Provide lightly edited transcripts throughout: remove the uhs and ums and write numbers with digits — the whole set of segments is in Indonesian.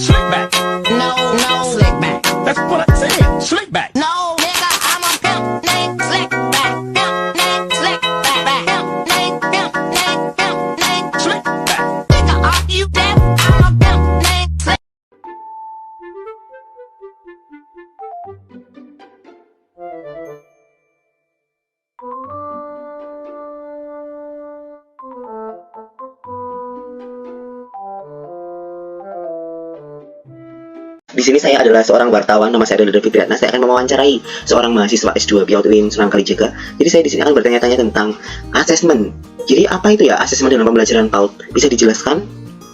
Slick back. No, slick back. That's what I said. Slick back. No, nigga, I'm a pimp named Slick back. Pimp named Slick back. Pimp named Slick back. Nigga, are you deaf? I'm a pimp named Slick. Di sini saya adalah seorang wartawan, nama saya adalah David Ratna. Saya akan mewawancarai seorang mahasiswa S2 PIAUIN Sunan Kalijaga. Jadi saya di sini akan bertanya-tanya tentang asesmen. Jadi apa itu ya asesmen dalam pembelajaran PAUD? Bisa dijelaskan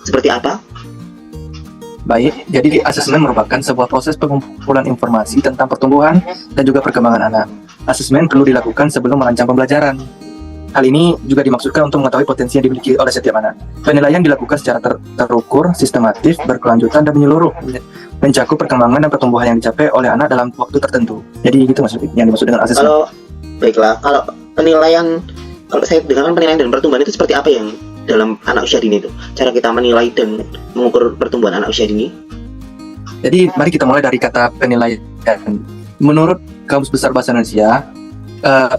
seperti apa? Baik, jadi asesmen merupakan sebuah proses pengumpulan informasi tentang pertumbuhan dan juga perkembangan anak. Asesmen perlu dilakukan sebelum merancang pembelajaran. Hal ini juga dimaksudkan untuk mengetahui potensi yang dimiliki oleh setiap anak. Penilaian dilakukan secara terukur, sistematif, berkelanjutan, dan menyeluruh, mencakup perkembangan dan pertumbuhan yang dicapai oleh anak dalam waktu tertentu. Jadi gitu maksudnya yang dimaksud dengan asesmen. Kalau saya dengarkan penilaian dan pertumbuhan itu seperti apa yang dalam anak usia dini itu? Cara kita menilai dan mengukur pertumbuhan anak usia dini? Jadi mari kita mulai dari kata penilaian. Menurut Kamus Besar Bahasa Indonesia,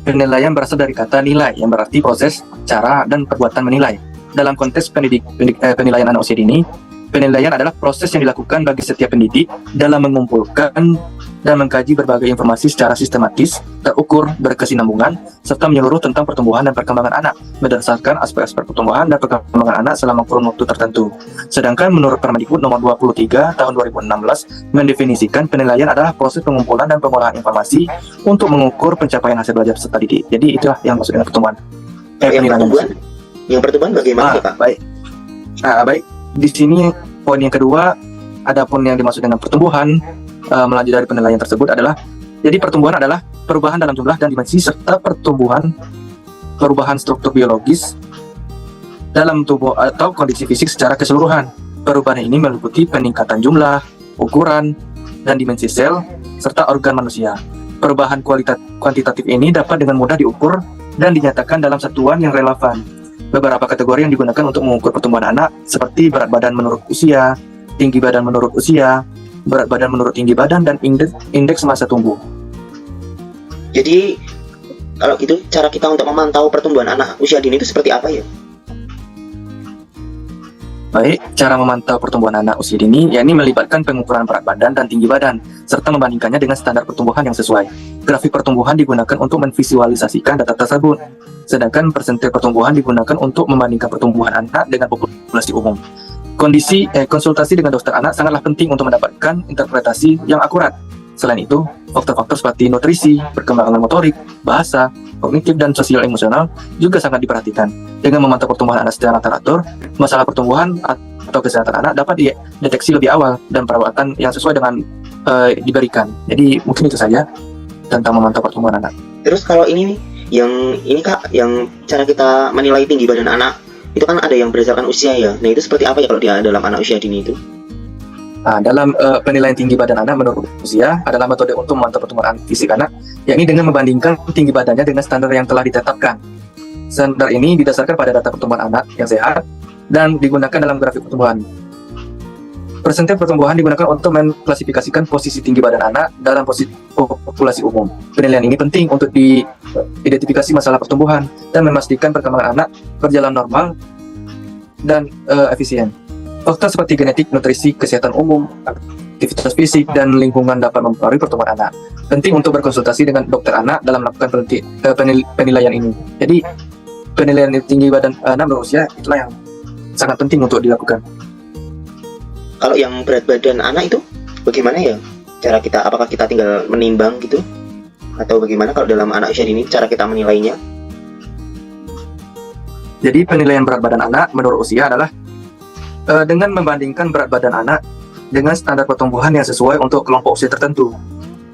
penilaian berasal dari kata nilai yang berarti proses, cara, dan perbuatan menilai. Dalam konteks penilaian anak usia dini, penilaian adalah proses yang dilakukan bagi setiap pendidik dalam mengumpulkan dan mengkaji berbagai informasi secara sistematis, terukur, berkesinambungan, serta menyeluruh tentang pertumbuhan dan perkembangan anak berdasarkan aspek-aspek pertumbuhan dan perkembangan anak selama kurun waktu tertentu. Sedangkan menurut Permendikbud nomor 23 tahun 2016 mendefinisikan penilaian adalah proses pengumpulan dan pengolahan informasi untuk mengukur pencapaian hasil belajar peserta didik. Jadi itulah yang maksud dengan pertumbuhan. Yang pertumbuhan bagaimana Pak? Baik. Baik. Di sini poin yang kedua, adapun yang dimaksud dengan pertumbuhan melanjut dari penilaian tersebut adalah, jadi pertumbuhan adalah perubahan dalam jumlah dan dimensi serta perubahan struktur biologis dalam tubuh atau kondisi fisik secara keseluruhan. Perubahan ini meliputi peningkatan jumlah, ukuran, dan dimensi sel serta organ manusia. Perubahan kuantitatif ini dapat dengan mudah diukur dan dinyatakan dalam satuan yang relevan. Beberapa kategori yang digunakan untuk mengukur pertumbuhan anak seperti berat badan menurut usia, tinggi badan menurut usia, berat badan menurut tinggi badan, dan indeks massa tubuh. Jadi kalau gitu cara kita untuk memantau pertumbuhan anak usia dini itu seperti apa ya? Baik, cara memantau pertumbuhan anak usia dini yakni melibatkan pengukuran berat badan dan tinggi badan serta membandingkannya dengan standar pertumbuhan yang sesuai. Grafik pertumbuhan digunakan untuk memvisualisasikan data tersebut, sedangkan persentil pertumbuhan digunakan untuk membandingkan pertumbuhan anak dengan populasi umum. Konsultasi dengan dokter anak sangatlah penting untuk mendapatkan interpretasi yang akurat. Selain itu, faktor-faktor seperti nutrisi, perkembangan motorik, bahasa, kognitif, dan sosial emosional juga sangat diperhatikan. Dengan memantau pertumbuhan anak secara teratur, masalah pertumbuhan atau kesehatan anak dapat dideteksi lebih awal dan perawatan yang sesuai dengan diberikan. Jadi mungkin itu saja tentang memantau pertumbuhan anak. Terus kalau ini Kak, yang cara kita menilai tinggi badan anak itu kan ada yang berdasarkan usia ya. Nah itu seperti apa ya kalau dia dalam anak usia dini itu? Dalam penilaian tinggi badan anak menurut usia adalah metode untuk memantau pertumbuhan fisik anak, yakni dengan membandingkan tinggi badannya dengan standar yang telah ditetapkan. Standar ini didasarkan pada data pertumbuhan anak yang sehat dan digunakan dalam grafik pertumbuhan. Persentil pertumbuhan digunakan untuk mengklasifikasikan posisi tinggi badan anak dalam populasi umum. Penilaian ini penting untuk diidentifikasi masalah pertumbuhan dan memastikan perkembangan anak berjalan normal dan efisien. Faktor seperti genetik, nutrisi, kesehatan umum, aktivitas fisik, dan lingkungan dapat mempengaruhi pertumbuhan anak. Penting untuk berkonsultasi dengan dokter anak dalam melakukan penilaian ini. Jadi penilaian tinggi badan anak berusia itulah yang sangat penting untuk dilakukan. Kalau yang berat badan anak itu bagaimana ya cara kita? Apakah kita tinggal menimbang gitu? Atau bagaimana kalau dalam anak usia dini cara kita menilainya? Jadi penilaian berat badan anak menurut usia adalah dengan membandingkan berat badan anak dengan standar pertumbuhan yang sesuai untuk kelompok usia tertentu.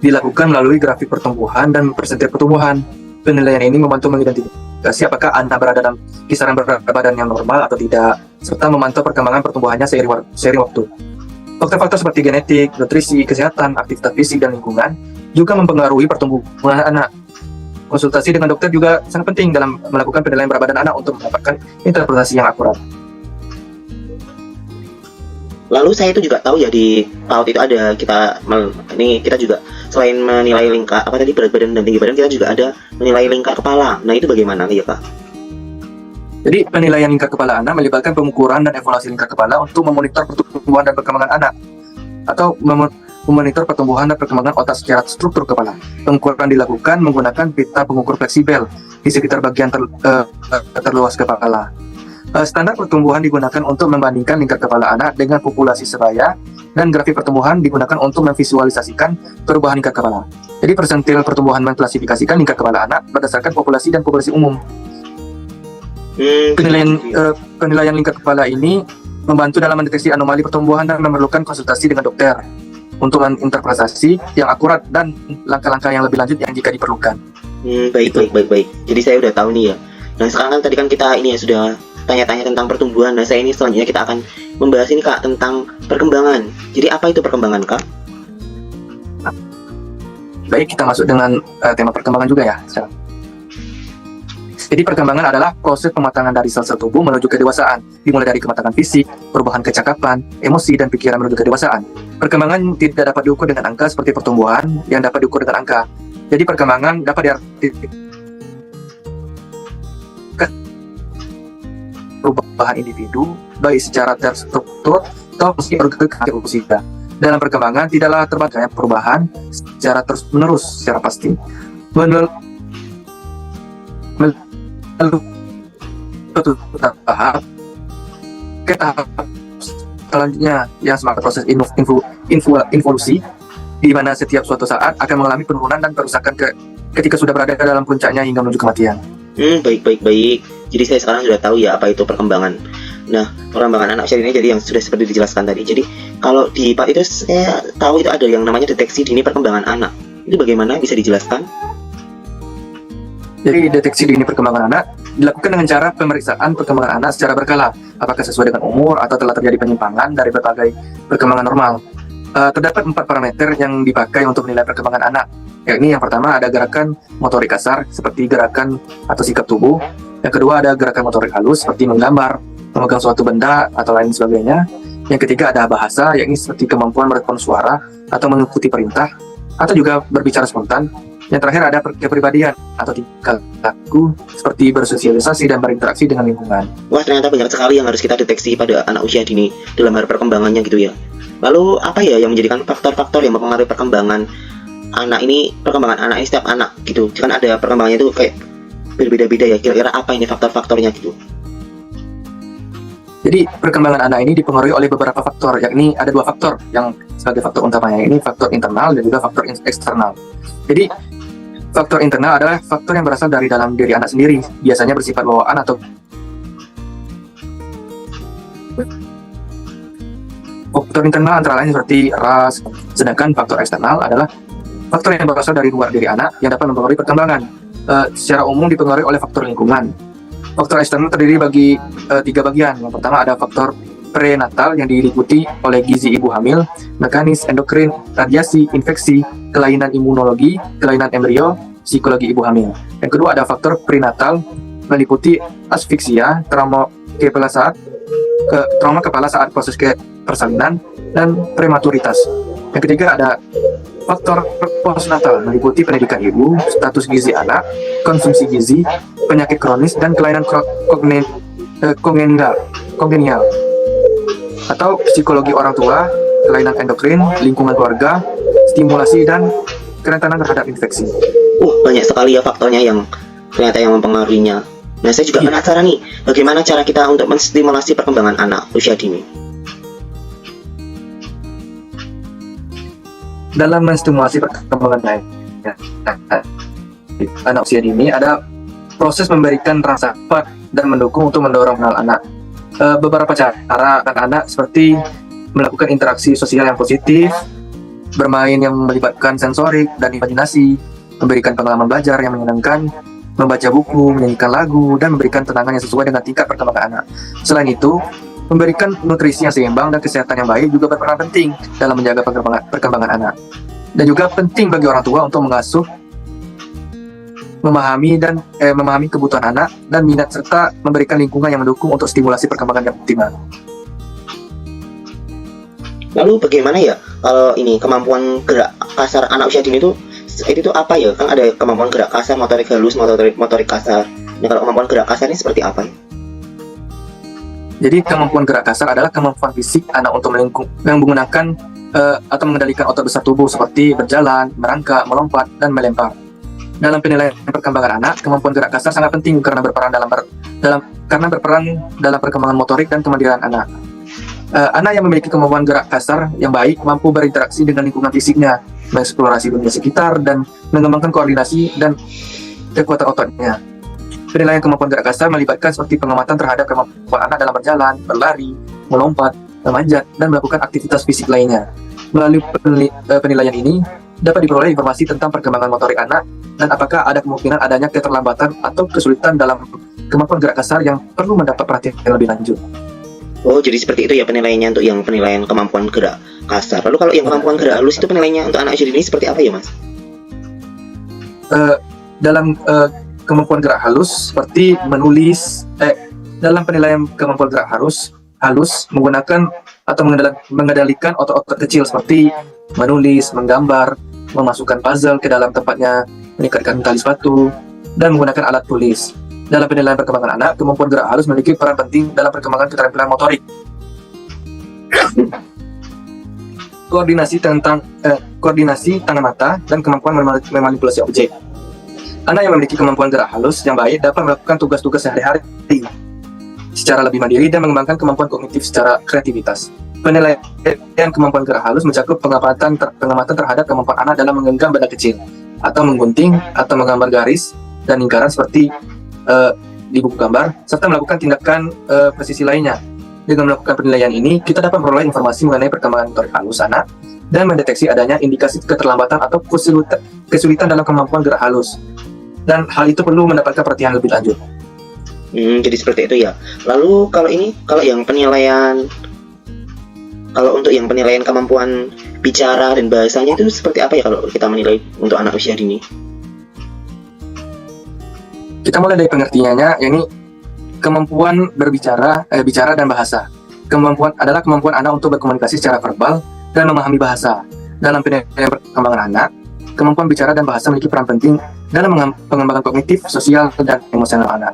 Dilakukan melalui grafik pertumbuhan dan persentil pertumbuhan. Penilaian ini membantu mengidentifikasi apakah anak berada dalam kisaran berat badan yang normal atau tidak, serta memantau perkembangan pertumbuhannya seiring waktu. Faktor-faktor seperti genetik, nutrisi, kesehatan, aktivitas fisik, dan lingkungan juga mempengaruhi pertumbuhan anak. Konsultasi dengan dokter juga sangat penting dalam melakukan penilaian berat badan anak untuk mendapatkan interpretasi yang akurat. Lalu saya itu juga tahu ya di PAUD itu ada ini kita juga selain menilai lingkar apa tadi berat badan dan tinggi badan, kita juga ada menilai lingkar kepala. Nah itu bagaimana ya Kak? Jadi penilaian lingkar kepala anak melibatkan pengukuran dan evaluasi lingkar kepala untuk memonitor pertumbuhan dan perkembangan anak atau memonitor pertumbuhan dan perkembangan otak secara struktur kepala. Pengukuran dilakukan menggunakan pita pengukur fleksibel di sekitar bagian terluas kepala. Standar pertumbuhan digunakan untuk membandingkan lingkar kepala anak dengan populasi sebaya, dan grafik pertumbuhan digunakan untuk memvisualisasikan perubahan lingkar kepala. Jadi persentil pertumbuhan mengklasifikasikan lingkar kepala anak berdasarkan populasi dan populasi umum. Penilaian lingkar kepala ini membantu dalam mendeteksi anomali pertumbuhan dan memerlukan konsultasi dengan dokter untuk menginterpretasi yang akurat dan langkah-langkah yang lebih lanjut yang jika diperlukan. Baik. Jadi saya udah tahu nih ya. Nah sekarang kan tadi kan kita ini ya sudah tanya-tanya tentang pertumbuhan. Nah saya ini selanjutnya kita akan membahas ini Kak tentang perkembangan. Jadi apa itu perkembangan Kak? Baik, kita masuk dengan tema perkembangan juga ya. Jadi perkembangan adalah proses pematangan dari sel-sel tubuh menuju kedewasaan, dimulai dari kematangan fisik, perubahan kecakapan, emosi, dan pikiran menuju kedewasaan. Perkembangan tidak dapat diukur dengan angka seperti pertumbuhan yang dapat diukur dengan angka. Jadi perkembangan dapat diartikan perubahan individu, baik secara terstruktur atau meski bergerak usia. Dalam perkembangan tidaklah terbatas perubahan secara terus-menerus secara pasti. Tahap selanjutnya yang semangat proses involusi, di mana setiap suatu saat akan mengalami penurunan dan kerusakan ketika sudah berada dalam puncaknya hingga menuju kematian. Baik. Jadi saya sekarang sudah tahu ya apa itu perkembangan. Nah, perkembangan anak usia dini jadi yang sudah seperti dijelaskan tadi. Jadi kalau di PAUD itu saya tahu itu ada yang namanya deteksi dini perkembangan anak. Itu bagaimana, bisa dijelaskan? Jadi deteksi dini perkembangan anak dilakukan dengan cara pemeriksaan perkembangan anak secara berkala, apakah sesuai dengan umur atau telah terjadi penyimpangan dari berbagai perkembangan normal. Terdapat 4 parameter yang dipakai untuk menilai perkembangan anak. Yakni yang pertama ada gerakan motorik kasar seperti gerakan atau sikap tubuh. Yang kedua ada gerakan motorik halus seperti menggambar, memegang suatu benda atau lain sebagainya. Yang ketiga ada bahasa, yakni seperti kemampuan merespon suara atau mengikuti perintah atau juga berbicara spontan. Yang terakhir ada kepribadian atau tingkah laku seperti bersosialisasi dan berinteraksi dengan lingkungan. Wah, ternyata banyak sekali yang harus kita deteksi pada anak usia dini dalam hal perkembangannya gitu ya. Lalu apa ya yang menjadikan faktor-faktor yang mempengaruhi perkembangan anak ini setiap anak gitu? Kan ada perkembangannya itu kayak berbeda-beda ya. Kira-kira apa ini faktor-faktornya gitu? Jadi perkembangan anak ini dipengaruhi oleh beberapa faktor, yakni ada 2 faktor yang sebagai faktor utamanya, ini faktor internal dan juga faktor eksternal. Jadi faktor internal adalah faktor yang berasal dari dalam diri anak sendiri, biasanya bersifat bawaan atau faktor internal antara lain seperti ras. Sedangkan faktor eksternal adalah faktor yang berasal dari luar diri anak yang dapat mempengaruhi perkembangan. Secara umum dipengaruhi oleh faktor lingkungan. Faktor eksternal terdiri bagi 3 bagian. Yang pertama ada faktor prenatal yang diliputi oleh gizi ibu hamil, mekanis endokrin, radiasi, infeksi, kelainan imunologi, kelainan embrio, psikologi ibu hamil. Yang kedua ada faktor prenatal meliputi asfiksia, trauma kepala saat proses persalinan, dan prematuritas. Yang ketiga ada faktor postnatal meliputi pendidikan ibu, status gizi anak, konsumsi gizi, penyakit kronis, dan kelainan kongenial atau psikologi orang tua, kelainan endokrin, lingkungan keluarga, stimulasi, dan kerentanan terhadap infeksi. Banyak sekali ya faktornya yang ternyata yang mempengaruhinya. Nah, saya juga penasaran nih, bagaimana cara kita untuk menstimulasi perkembangan anak usia dini? Dalam menstimulasi perkembangan anak usia dini ada proses memberikan rasa cepat dan mendukung untuk mendorong mengenal anak. Beberapa cara anak-anak seperti melakukan interaksi sosial yang positif, bermain yang melibatkan sensorik dan imajinasi, memberikan pengalaman belajar yang menyenangkan, membaca buku, menyanyikan lagu, dan memberikan tenangan yang sesuai dengan tingkat perkembangan anak. Selain itu, memberikan nutrisi yang seimbang dan kesehatan yang baik juga berperan penting dalam menjaga perkembangan anak. Dan juga penting bagi orang tua untuk mengasuh, memahami kebutuhan anak dan minat, serta memberikan lingkungan yang mendukung untuk stimulasi perkembangan yang optimal. Lalu bagaimana ya kalau ini kemampuan gerak kasar anak usia dini itu tuh apa ya? Kan ada kemampuan gerak kasar, motorik halus, motorik kasar. Nah, kalau kemampuan gerak kasar ini seperti apa? Jadi kemampuan gerak kasar adalah kemampuan fisik anak untuk yang menggunakan atau mengendalikan otot besar tubuh seperti berjalan, merangkak, melompat, dan melempar. Dalam penilaian perkembangan anak, kemampuan gerak kasar sangat penting karena berperan dalam perkembangan motorik dan kemandirian anak. Anak yang memiliki kemampuan gerak kasar yang baik mampu berinteraksi dengan lingkungan fisiknya, mengeksplorasi dunia sekitar, dan mengembangkan koordinasi dan kekuatan ototnya. Penilaian kemampuan gerak kasar melibatkan seperti pengamatan terhadap kemampuan anak dalam berjalan, berlari, melompat, memanjat, dan melakukan aktivitas fisik lainnya. Melalui penilaian ini dapat diperoleh informasi tentang perkembangan motorik anak dan apakah ada kemungkinan adanya keterlambatan atau kesulitan dalam kemampuan gerak kasar yang perlu mendapat perhatian lebih lanjut. Oh, jadi seperti itu ya penilaiannya untuk yang penilaian kemampuan gerak kasar. Lalu kalau yang kemampuan gerak halus itu penilaiannya untuk anak usia dini seperti apa ya, Mas? Dalam kemampuan gerak halus seperti menulis, dalam penilaian kemampuan gerak halus menggunakan atau mengendalikan otot-otot kecil seperti menulis, menggambar, memasukkan puzzle ke dalam tempatnya, meningkatkan tali sepatu, dan menggunakan alat tulis. Dalam penilaian perkembangan anak, kemampuan gerak halus memiliki peran penting dalam perkembangan keterampilan motorik. Koordinasi tangan mata dan kemampuan memanipulasi objek. Anak yang memiliki kemampuan gerak halus yang baik dapat melakukan tugas-tugas sehari-hari secara lebih mandiri dan mengembangkan kemampuan kognitif secara kreativitas. Penilaian kemampuan gerak halus mencakup pengamatan terhadap kemampuan anak dalam menggenggam benda kecil, atau menggunting, atau menggambar garis dan lingkaran seperti di buku gambar, serta melakukan tindakan presisi lainnya. Dengan melakukan penilaian ini, kita dapat memperoleh informasi mengenai perkembangan motorik halus anak dan mendeteksi adanya indikasi keterlambatan atau kesulitan dalam kemampuan gerak halus. Dan hal itu perlu mendapatkan perhatian lebih lanjut. Jadi seperti itu ya. Lalu kalau untuk yang penilaian kemampuan bicara dan bahasanya itu seperti apa ya kalau kita menilai untuk anak usia dini? Kita mulai dari pengertiannya, yakni kemampuan bicara dan bahasa. Kemampuan adalah kemampuan anak untuk berkomunikasi secara verbal dan memahami bahasa. Dalam penilaian perkembangan anak, kemampuan bicara dan bahasa memiliki peran penting dalam pengembangan kognitif, sosial, dan emosional anak.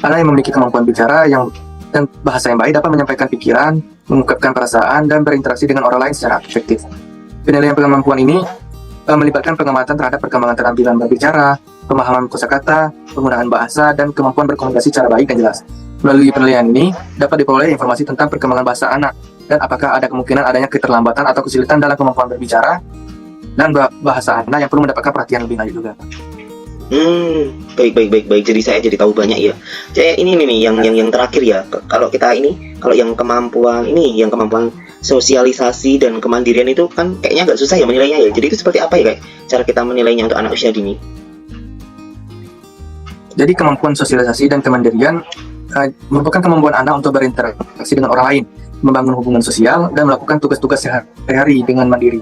Anak yang memiliki kemampuan bicara dan bahasa yang baik dapat menyampaikan pikiran, mengungkapkan perasaan, dan berinteraksi dengan orang lain secara efektif. Penilaian kemampuan ini melibatkan pengamatan terhadap perkembangan keterampilan berbicara, pemahaman kosakata, penggunaan bahasa, dan kemampuan berkomunikasi secara baik dan jelas. Melalui penilaian ini dapat diperoleh informasi tentang perkembangan bahasa anak dan apakah ada kemungkinan adanya keterlambatan atau kesulitan dalam kemampuan berbicara dan bahasa anak yang perlu mendapatkan perhatian lebih lanjut juga. Baik. Jadi saya jadi tahu banyak ya. Jadi ini nih yang terakhir ya. Kalau yang kemampuan sosialisasi dan kemandirian itu kan kayaknya agak susah ya menilainya ya. Jadi itu seperti apa ya kayak cara kita menilainya untuk anak usia dini? Jadi kemampuan sosialisasi dan kemandirian merupakan kemampuan anak untuk berinteraksi dengan orang lain, membangun hubungan sosial, dan melakukan tugas-tugas sehari-hari dengan mandiri.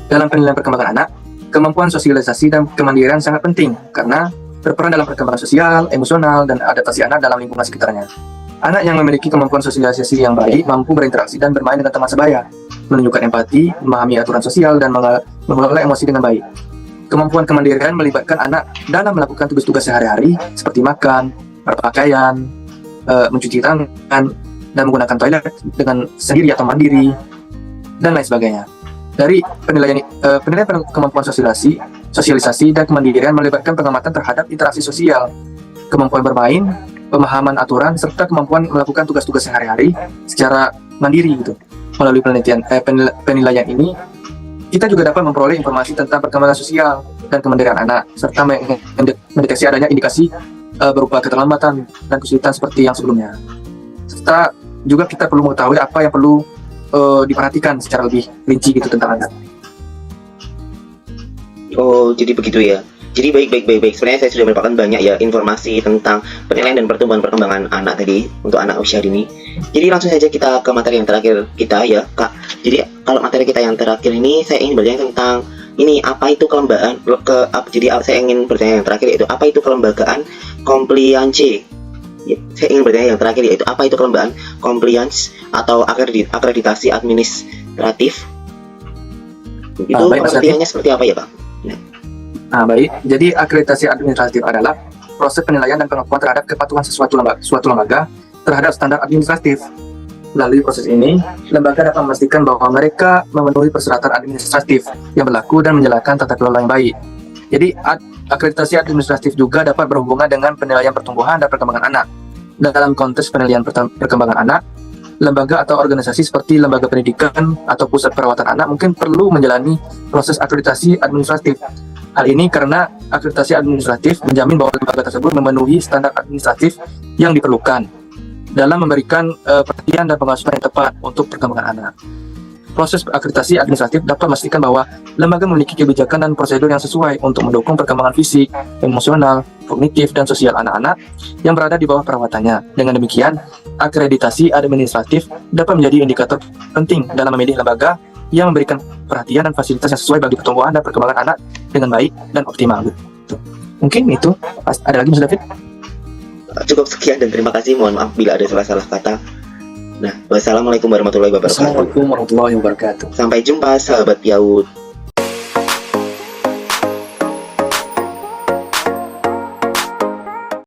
Dalam penilaian perkembangan anak, kemampuan sosialisasi dan kemandirian sangat penting karena berperan dalam perkembangan sosial, emosional, dan adaptasi anak dalam lingkungan sekitarnya. Anak yang memiliki kemampuan sosialisasi yang baik mampu berinteraksi dan bermain dengan teman sebaya, menunjukkan empati, memahami aturan sosial, dan mengelola emosi dengan baik. Kemampuan kemandirian melibatkan anak dalam melakukan tugas-tugas sehari-hari seperti makan, berpakaian, mencuci tangan, dan menggunakan toilet dengan sendiri atau mandiri, dan lain sebagainya. Dari penilaian kemampuan sosialisasi dan kemandirian melibatkan pengamatan terhadap interaksi sosial, kemampuan bermain, pemahaman aturan, serta kemampuan melakukan tugas-tugas sehari-hari secara mandiri gitu. Melalui penilaian ini, kita juga dapat memperoleh informasi tentang perkembangan sosial dan kemandirian anak, serta mendeteksi adanya indikasi berupa keterlambatan dan kesulitan seperti yang sebelumnya. Serta juga kita perlu mengetahui apa yang perlu diperhatikan secara lebih rinci gitu tentang anak. Oh, jadi begitu ya. Jadi baik. Sebenarnya saya sudah mendapatkan banyak ya informasi tentang penilaian dan perkembangan anak tadi untuk anak usia dini. Jadi langsung saja kita ke materi yang terakhir kita ya, Kak. Jadi kalau materi kita yang terakhir ini saya ingin bertanya tentang ini apa itu kelembagaan saya ingin bertanya yang terakhir yaitu apa itu kelembagaan compliance. Ya, saya ingin bertanya yang terakhir yaitu apa itu kelembagaan compliance atau akreditasi administratif Itu baik, Mas Nafi. pengertiannya seperti apa ya, Pak? Nah, baik. Jadi akreditasi administratif adalah proses penilaian dan pengakuan terhadap kepatuhan suatu lembaga terhadap standar administratif. Melalui proses ini, lembaga dapat memastikan bahwa mereka memenuhi persyaratan administratif yang berlaku dan menjalankan tata kelola yang baik. Jadi, akreditasi administratif juga dapat berhubungan dengan penilaian pertumbuhan dan perkembangan anak. Dalam konteks penilaian perkembangan anak, lembaga atau organisasi seperti lembaga pendidikan atau pusat perawatan anak mungkin perlu menjalani proses akreditasi administratif. Hal ini karena akreditasi administratif menjamin bahwa lembaga tersebut memenuhi standar administratif yang diperlukan dalam memberikan perhatian dan pengasuhan yang tepat untuk perkembangan anak. Proses akreditasi administratif dapat memastikan bahwa lembaga memiliki kebijakan dan prosedur yang sesuai untuk mendukung perkembangan fisik, emosional, kognitif, dan sosial anak-anak yang berada di bawah perawatannya. Dengan demikian, akreditasi administratif dapat menjadi indikator penting dalam memilih lembaga yang memberikan perhatian dan fasilitas yang sesuai bagi pertumbuhan dan perkembangan anak dengan baik dan optimal. Mungkin itu. Ada lagi Mas David? Cukup sekian dan terima kasih. Mohon maaf bila ada salah-salah kata. Nah, wassalamualaikum warahmatullahi wabarakatuh. Assalamualaikum warahmatullahi wabarakatuh. Sampai jumpa sahabat Piaud.